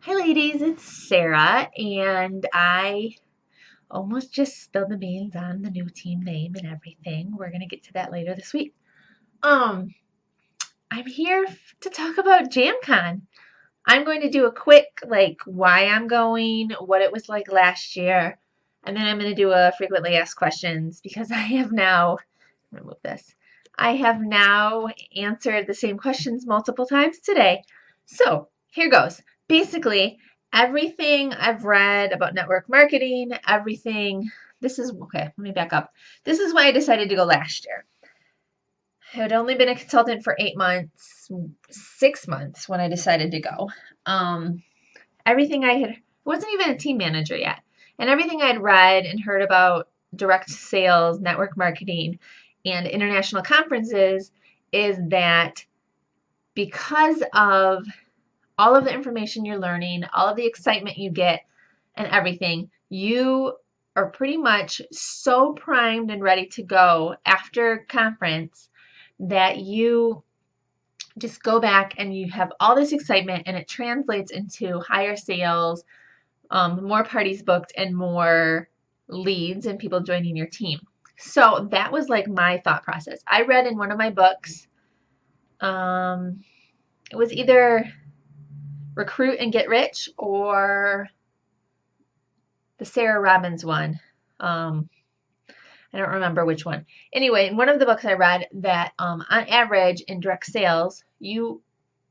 Hi ladies, it's Sarah, and I almost just spilled the beans on the new team name and everything. We're gonna get to that later this week. Um, I'm here to talk about JamCon. I'm going to do a quick why I'm going, what it was like last year, and then I'm going to do a frequently asked questions because I have now remove this. I have now answered the same questions multiple times today. So here goes. Basically, everything I've read about network marketing, everything, this is, okay, let me back up. This is why I decided to go last year. I had only been a consultant for 8 months, 6 months when I decided to go. Everything I had, wasn't even a team manager yet. And everything I'd read and heard about direct sales, network marketing, and international conferences is that because of all of the information you're learning, all of the excitement you get, and everything, you are pretty much so primed and ready to go after conference that you just go back and you have all this excitement and it translates into higher sales, more parties booked, and more leads and people joining your team. So that was like my thought process. I read in one of my books, it was either Recruit and Get Rich or the Sarah Robbins one. I don't remember which one. Anyway, in one of the books I read that on average in direct sales, you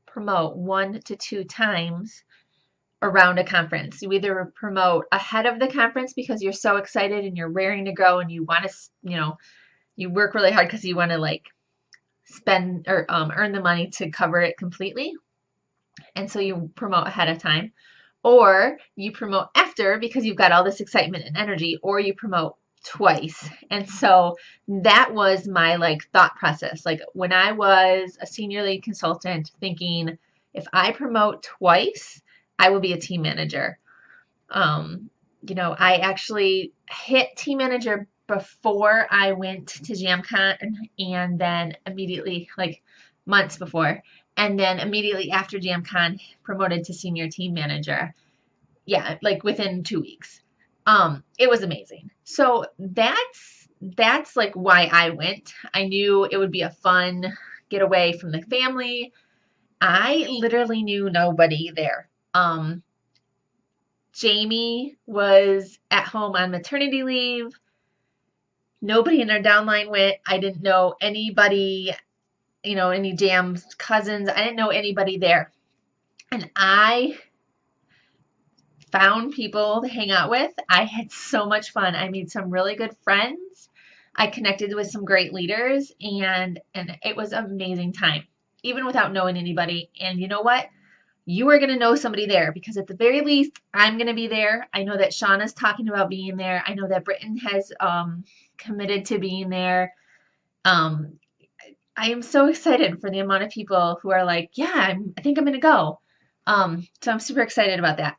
promote 1 to 2 times around a conference. You either promote ahead of the conference because you're so excited and you're raring to go and you want to, you work really hard because you want to like spend or earn the money to cover it completely. And so you promote ahead of time. Or you promote after because you've got all this excitement and energy, or you promote twice. And so that was my like thought process. Like when I was a senior lead consultant thinking if I promote twice, I will be a team manager. I actually hit team manager before I went to JamCon and then immediately, like months before, and then immediately after JamCon, promoted to senior team manager. Yeah, like within 2 weeks. It was amazing. So that's like why I went. I knew it would be a fun getaway from the family. I literally knew nobody there. Jamie was at home on maternity leave. Nobody in our downline went. I didn't know anybody, any Jam's cousins. I didn't know anybody there. And I found people to hang out with. I had so much fun. I made some really good friends. I connected with some great leaders and it was an amazing time, even without knowing anybody. And you know what? You are going to know somebody there because at the very least, I'm going to be there. I know that Shauna's talking about being there. I know that Britton has committed to being there. Um, I am so excited for the amount of people who are like, yeah, I think I'm going to go. So I'm super excited about that.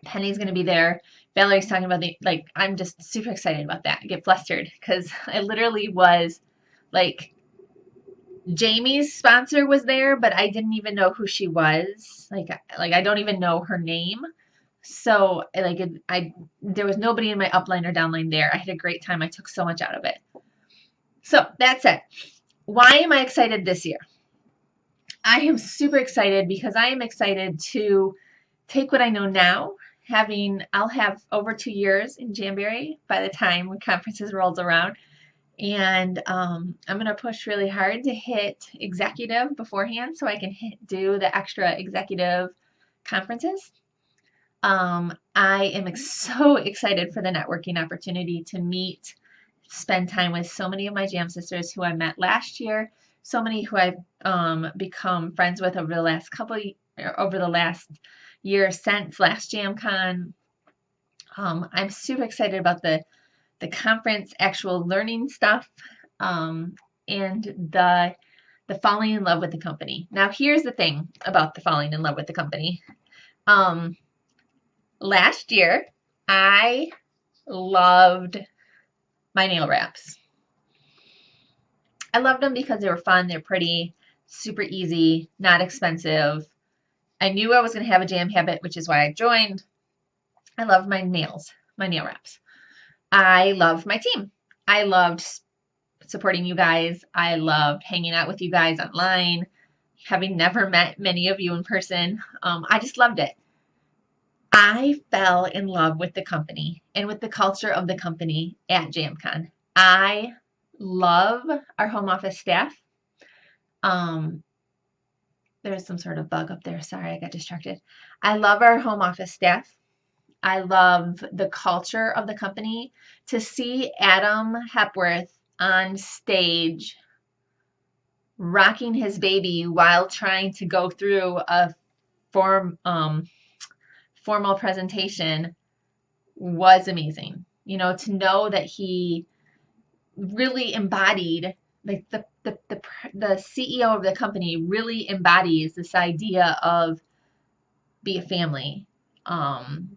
Penny's going to be there. Valerie's talking about I'm just super excited about that. I get flustered because I literally was like, Jamie's sponsor was there, but I didn't even know who she was. Like I don't even know her name. So there was nobody in my upline or downline there. I had a great time. I took so much out of it. So that's it. Why am I excited this year? I am super excited because I am excited to take what I know now. I'll have over 2 years in Jamberry by the time when conferences rolls around. And I'm going to push really hard to hit executive beforehand so I can do the extra executive conferences. I am so excited for the networking opportunity to meet, spend time with so many of my Jam sisters who I met last year, so many who I've become friends with over the last year since last JamCon. I'm super excited about the conference actual learning stuff, and the falling in love with the company. Now here's the thing about the falling in love with the company. Last year I loved my nail wraps. I loved them because they were fun, they're pretty, super easy, not expensive. I knew I was going to have a jam habit, which is why I joined. I love my nails, my nail wraps. I loved my team. I loved supporting you guys. I loved hanging out with you guys online, having never met many of you in person. I just loved it. I fell in love with the company and with the culture of the company at JamCon. I love our home office staff. There's some sort of bug up there. Sorry, I got distracted. I love our home office staff. I love the culture of the company. To see Adam Hepworth on stage rocking his baby while trying to go through a formal presentation was amazing. You know, to know that he really embodied, like the CEO of the company really embodies this idea of be a family,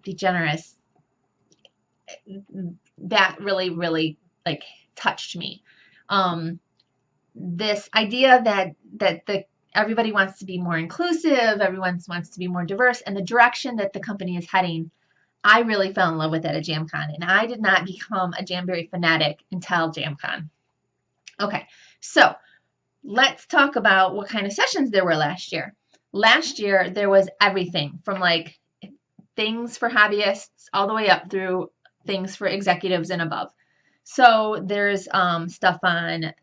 be generous. That really, really like touched me. This idea that everybody wants to be more inclusive, everyone wants to be more diverse, and the direction that the company is heading, I really fell in love with it at JamCon, and I did not become a Jamberry fanatic until JamCon. Okay, so let's talk about what kind of sessions there were last year. Last year, there was everything from like things for hobbyists all the way up through things for executives and above. So there's stuff on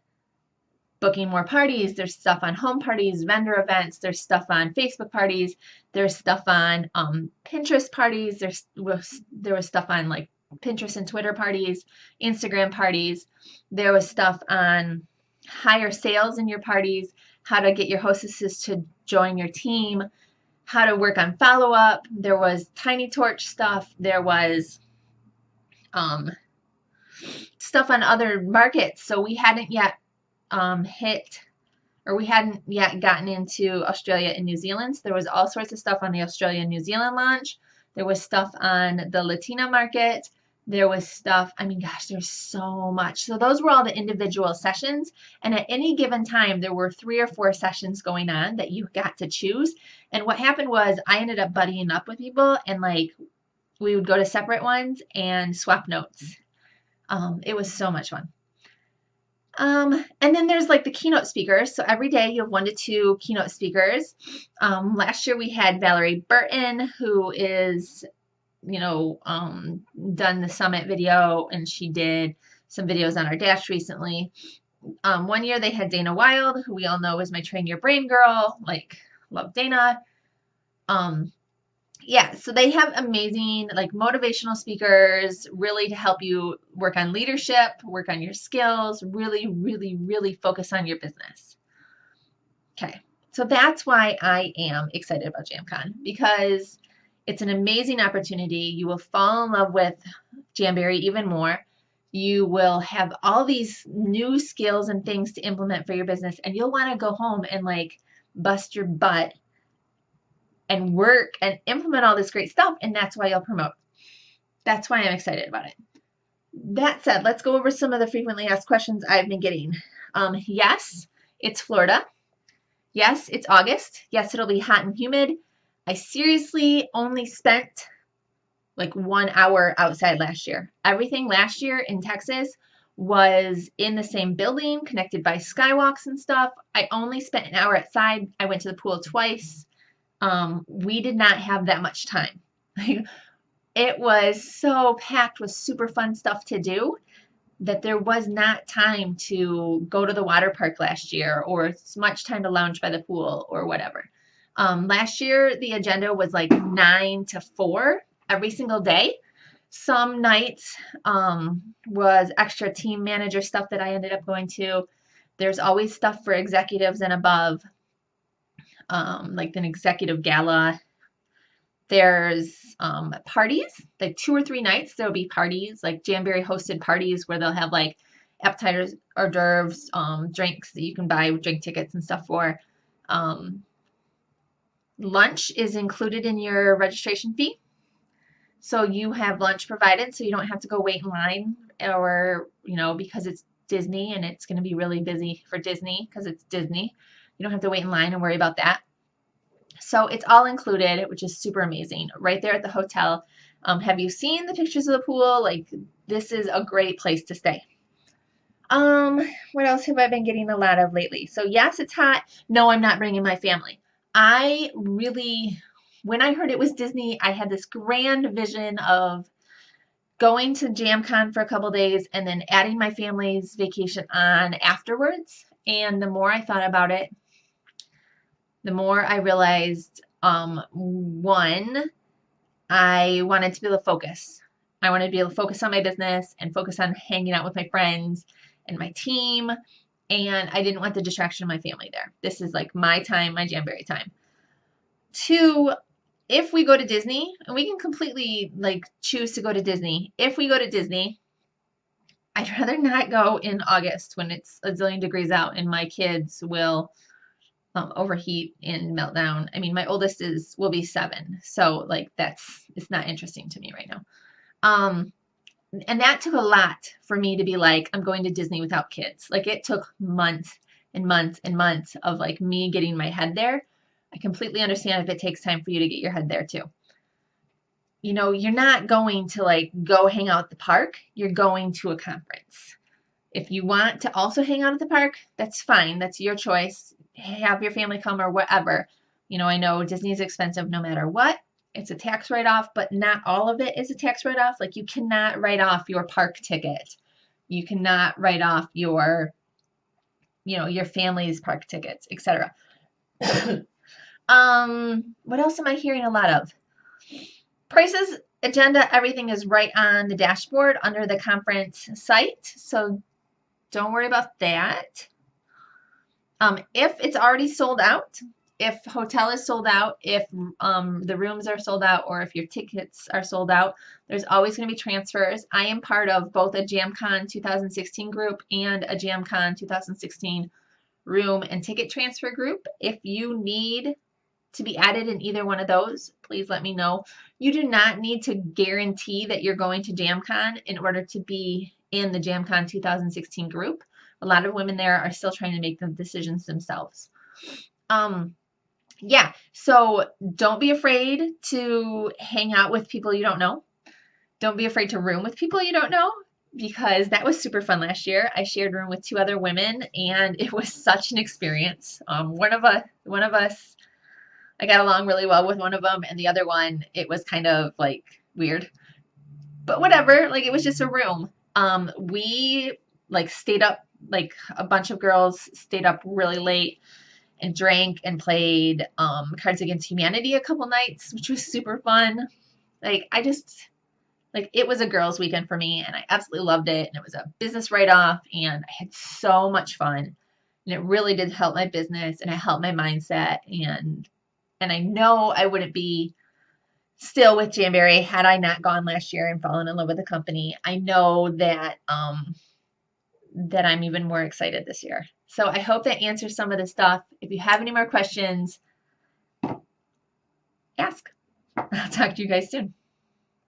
booking more parties, there's stuff on home parties, vendor events, there's stuff on Facebook parties, there's stuff on Pinterest parties, there was stuff on like Pinterest and Twitter parties, Instagram parties. There was stuff on higher sales in your parties, how to get your hostesses to join your team, how to work on follow-up. There was Tiny Torch stuff. There was stuff on other markets. So we hadn't yet we hadn't yet gotten into Australia and New Zealand. So there was all sorts of stuff on the Australia and New Zealand launch. There was stuff on the Latina market. There was stuff, I mean, gosh, there's so much. So those were all the individual sessions. And at any given time, there were 3 or 4 sessions going on that you got to choose. And what happened was I ended up buddying up with people, and like we would go to separate ones and swap notes. It was so much fun. And then there's like the keynote speakers. So every day you have 1 to 2 keynote speakers. Last year we had Valerie Burton, who is, you know, done the summit video, and she did some videos on our dash recently. 1 year they had Dana Wild, who we all know is my Train Your Brain girl. Like, love Dana. Yeah, so they have amazing like motivational speakers, really to help you work on leadership, work on your skills, really, really, really focus on your business. Okay, so that's why I am excited about JamCon, because it's an amazing opportunity. You will fall in love with Jamberry even more. You will have all these new skills and things to implement for your business, and you'll want to go home and like bust your butt and work and implement all this great stuff, and that's why you'll promote. That's why I'm excited about it. That said, let's go over some of the frequently asked questions I've been getting. Yes, it's Florida. Yes, it's August. Yes, it'll be hot and humid. I seriously only spent like 1 hour outside last year. Everything last year in Texas was in the same building, connected by skywalks and stuff. I only spent an hour outside. I went to the pool twice. We did not have that much time. It was so packed with super fun stuff to do that there was not time to go to the water park last year, or as much time to lounge by the pool or whatever. Last year, the agenda was like 9 to 4 every single day. Some nights was extra team manager stuff that I ended up going to. There's always stuff for executives and above. Like an executive gala. There's parties, like 2 or 3 nights there'll be parties, like Jamberry hosted parties where they'll have like appetizers, hors d'oeuvres, drinks that you can buy with drink tickets and stuff for. Lunch is included in your registration fee. So you have lunch provided, so you don't have to go wait in line, or, you know, because it's Disney and it's going to be really busy for Disney because it's Disney. You don't have to wait in line and worry about that. So it's all included, which is super amazing, right there at the hotel. Have you seen the pictures of the pool? Like, this is a great place to stay. Um, what else have I been getting a lot of lately? So yes, it's hot. No, I'm not bringing my family. I really, when I heard it was Disney, I had this grand vision of going to JamCon for a couple days and then adding my family's vacation on afterwards. And the more I thought about it, the more I realized, one, I wanted to be able to focus. I wanted to be able to focus on my business and focus on hanging out with my friends and my team. And I didn't want the distraction of my family there. This is like my time, my Jamberry time. Two, if we go to Disney, and we can completely like choose to go to Disney. If we go to Disney, I'd rather not go in August when it's a zillion degrees out and my kids will overheat and melt down. I mean, my oldest will be 7, so like it's not interesting to me right now. And that took a lot for me to be like, I'm going to Disney without kids. Like it took months and months and months of like me getting my head there. I completely understand if it takes time for you to get your head there too. You know, you're not going to like go hang out at the park. You're going to a conference. If you want to also hang out at the park, that's fine. That's your choice. Have your family come or whatever. You know, I know Disney is expensive no matter what. It's a tax write-off, but not all of it is a tax write-off. Like you cannot write off your park ticket. You cannot write off your, your family's park tickets, etc. What else am I hearing a lot of? Prices, agenda, everything is right on the dashboard under the conference site. So don't worry about that. If it's already sold out, if hotel is sold out, if the rooms are sold out, or if your tickets are sold out, there's always going to be transfers. I am part of both a JamCon 2016 group and a JamCon 2016 room and ticket transfer group. If you need to be added in either one of those, please let me know. You do not need to guarantee that you're going to JamCon in order to be in the JamCon 2016 group. A lot of women there are still trying to make the decisions themselves. Yeah, so don't be afraid to hang out with people you don't know. Don't be afraid to room with people you don't know, because that was super fun last year. I shared room with 2 other women and it was such an experience. One of us, I got along really well with one of them, and the other one, it was kind of like weird. But whatever, like it was just a room. We like stayed up, like a bunch of girls stayed up really late and drank and played Cards Against Humanity a couple nights, which was super fun. Like it was a girls' weekend for me, and I absolutely loved it. And it was a business write-off, and I had so much fun. And it really did help my business, and it helped my mindset. And I know I wouldn't be still with Jamberry had I not gone last year and fallen in love with the company. I know that that I'm even more excited this year. So I hope that answers some of the stuff. If you have any more questions, ask. I'll talk to you guys soon.